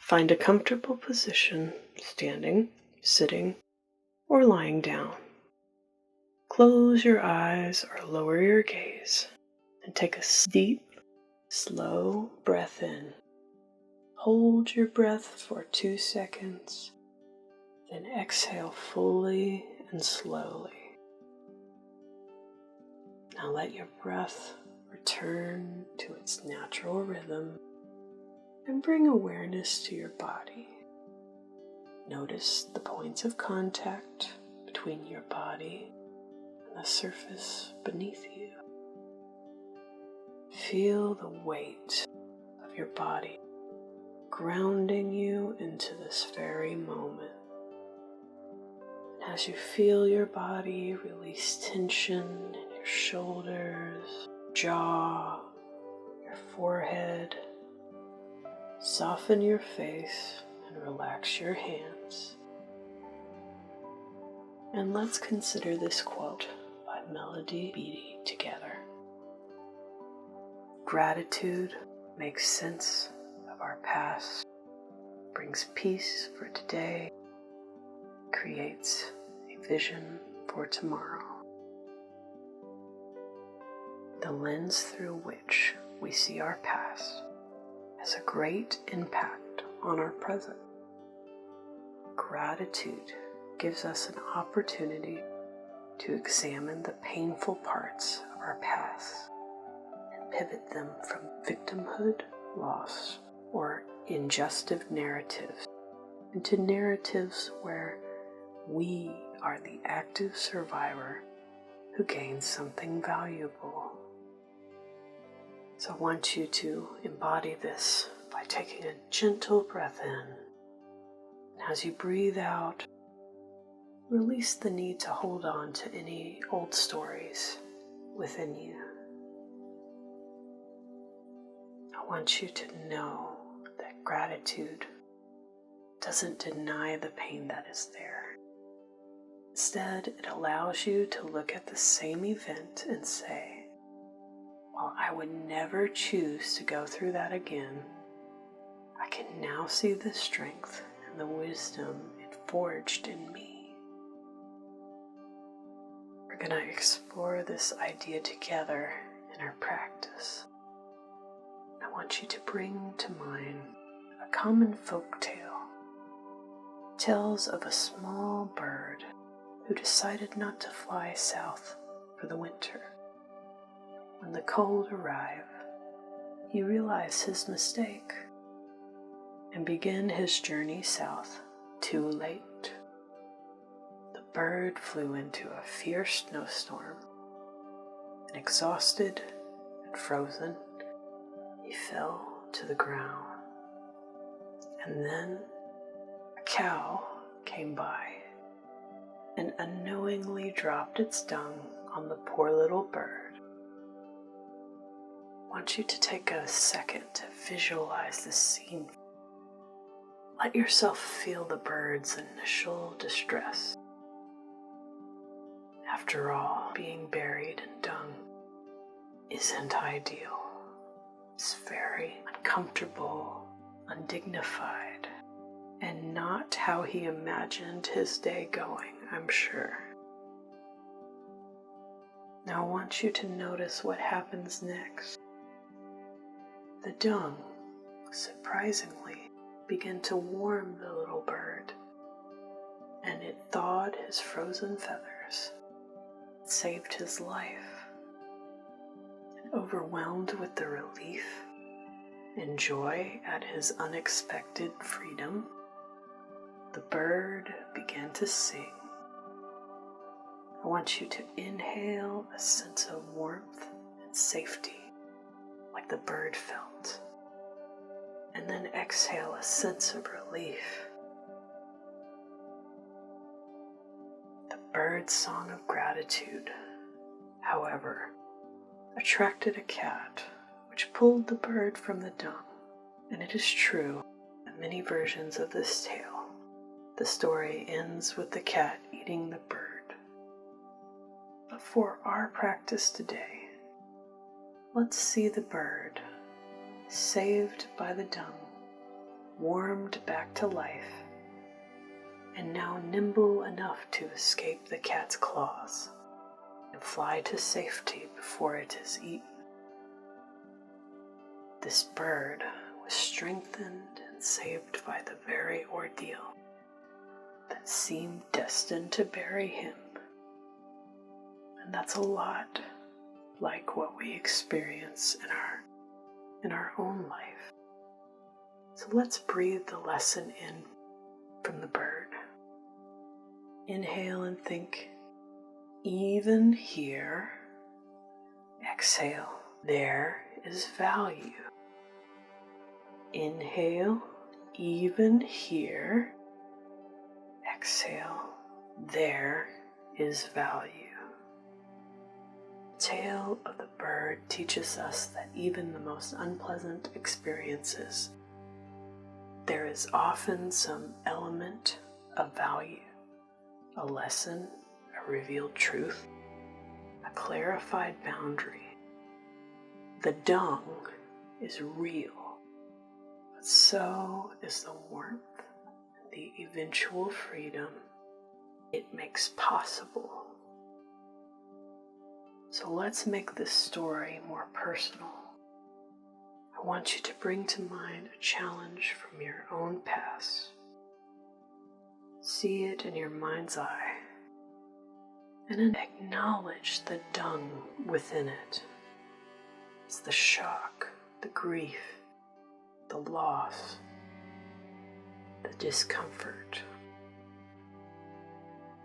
Find a comfortable position, standing, sitting, or lying down. Close your eyes or lower your gaze and take a deep, slow breath in. Hold your breath for 2 seconds, then exhale fully and slowly. Now let your breath return to its natural rhythm and bring awareness to your body. Notice the points of contact between your body and the surface beneath you. Feel the weight of your body grounding you into this very moment. And as you feel your body release tension in your shoulders, jaw, your forehead, soften your face and relax your hands. And let's consider this quote by Melody Beattie together. Gratitude makes sense of our past, brings peace for today, creates a vision for tomorrow. The lens through which we see our past has a great impact on our present. Gratitude gives us an opportunity to examine the painful parts of our past and pivot them from victimhood, loss, or injustice narratives into narratives where we are the active survivor who gains something valuable. So I want you to embody this by taking a gentle breath in. And as you breathe out, release the need to hold on to any old stories within you. I want you to know that gratitude doesn't deny the pain that is there. Instead, it allows you to look at the same event and say, while I would never choose to go through that again, I can now see the strength and the wisdom it forged in me. We're going to explore this idea together in our practice. I want you to bring to mind a common folk tale. Tells of a small bird who decided not to fly south for the winter. When the cold arrived, he realized his mistake and began his journey south too late. The bird flew into a fierce snowstorm, and exhausted and frozen, he fell to the ground. And then a cow came by and unknowingly dropped its dung on the poor little bird. I want you to take a second to visualize this scene. Let yourself feel the bird's initial distress. After all, being buried in dung isn't ideal. It's very uncomfortable, undignified, and not how he imagined his day going, I'm sure. Now I want you to notice what happens next. The dung, surprisingly, began to warm the little bird, and it thawed his frozen feathers. It saved his life. And overwhelmed with the relief and joy at his unexpected freedom, the bird began to sing. I want you to inhale a sense of warmth and safety, like the bird felt, and then exhale a sense of relief. The bird's song of gratitude, however, attracted a cat, which pulled the bird from the dung. And it is true, in many versions of this tale, the story ends with the cat eating the bird. But for our practice today, let's see the bird, saved by the dung, warmed back to life, and now nimble enough to escape the cat's claws and fly to safety before it is eaten. This bird was strengthened and saved by the very ordeal that seemed destined to bury him. And that's a lot like what we experience in our own life. So let's breathe the lesson in from the bird. Inhale and think, even here. Exhale, there is value. Inhale, even here. Exhale, there is value. The tale of the bird teaches us that even the most unpleasant experiences, there is often some element of value, a lesson, a revealed truth, a clarified boundary. The dung is real, but so is the warmth and the eventual freedom it makes possible. So let's make this story more personal. I want you to bring to mind a challenge from your own past. See it in your mind's eye, and then acknowledge the dung within it. It's the shock, the grief, the loss, the discomfort.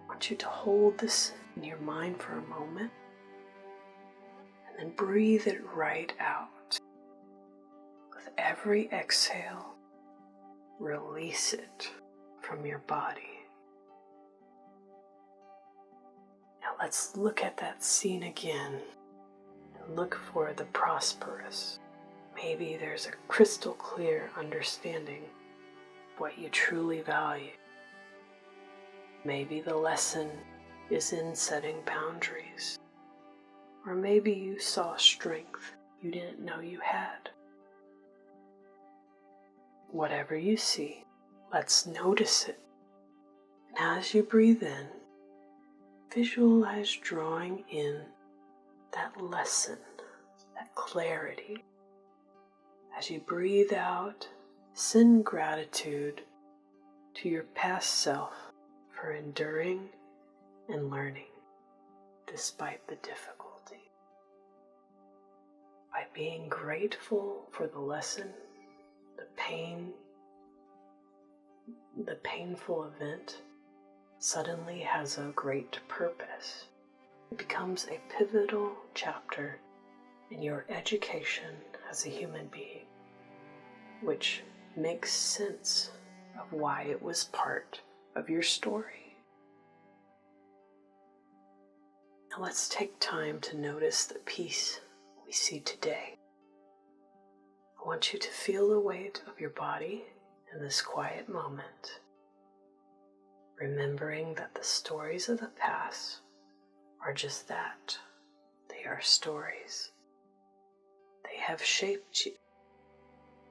I want you to hold this in your mind for a moment, and then breathe it right out. With every exhale, release it from your body. Now let's look at that scene again and look for the prosperous. Maybe there's a crystal clear understanding of what you truly value. Maybe the lesson is in setting boundaries. Or maybe you saw strength you didn't know you had. Whatever you see, let's notice it. And as you breathe in, visualize drawing in that lesson, that clarity. As you breathe out, send gratitude to your past self for enduring and learning despite the difficulty. By being grateful for the lesson, the pain, the painful event suddenly has a great purpose. It becomes a pivotal chapter in your education as a human being, which makes sense of why it was part of your story. Now let's take time to notice the peace we see today. I want you to feel the weight of your body in this quiet moment, remembering that the stories of the past are just that. They are stories. They have shaped you,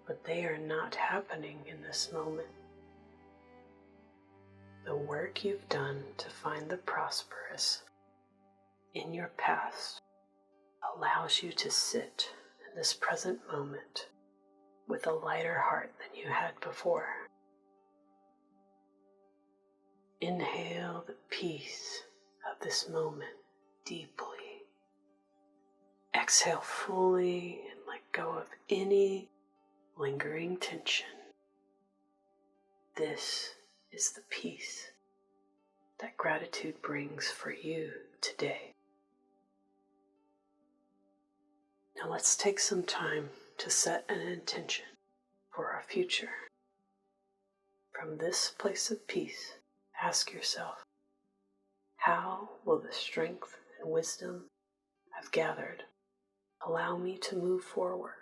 but they are not happening in this moment. The work you've done to find the prosperous in your past allows you to sit in this present moment with a lighter heart than you had before. Inhale the peace of this moment deeply. Exhale fully and let go of any lingering tension. This is the peace that gratitude brings for you today. Now let's take some time to set an intention for our future. From this place of peace, ask yourself, how will the strength and wisdom I've gathered allow me to move forward?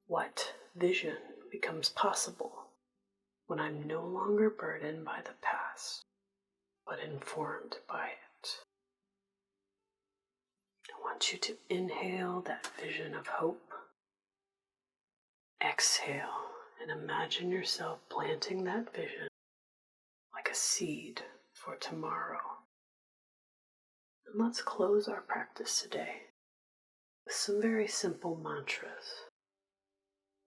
What vision becomes possible when I'm no longer burdened by the past, but informed by it? I want you to inhale that vision of hope. Exhale and imagine yourself planting that vision like a seed for tomorrow. And let's close our practice today with some very simple mantras.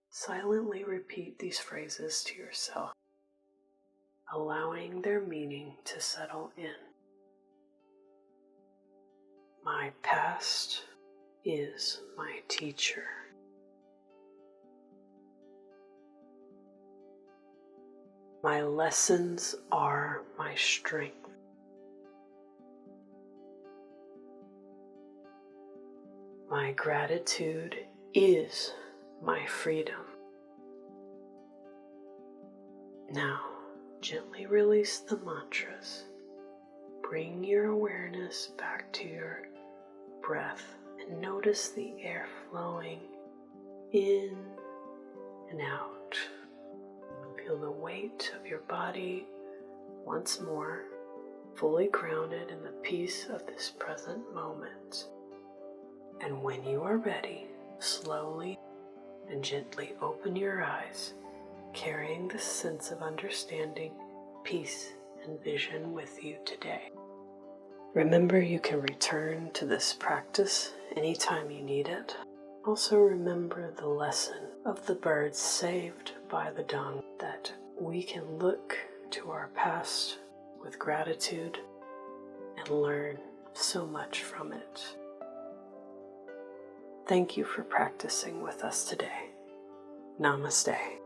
Silently repeat these phrases to yourself, allowing their meaning to settle in. My past is my teacher. My lessons are my strength. My gratitude is my freedom. Now, gently release the mantras. Bring your awareness back to your breath and notice the air flowing in and out. Feel the weight of your body once more, fully grounded in the peace of this present moment. And when you are ready, slowly and gently open your eyes, carrying this sense of understanding, peace, and vision with you today. Remember, you can return to this practice anytime you need it. Also remember the lesson of the birds saved by the dung, that we can look to our past with gratitude and learn so much from it. Thank you for practicing with us today. Namaste.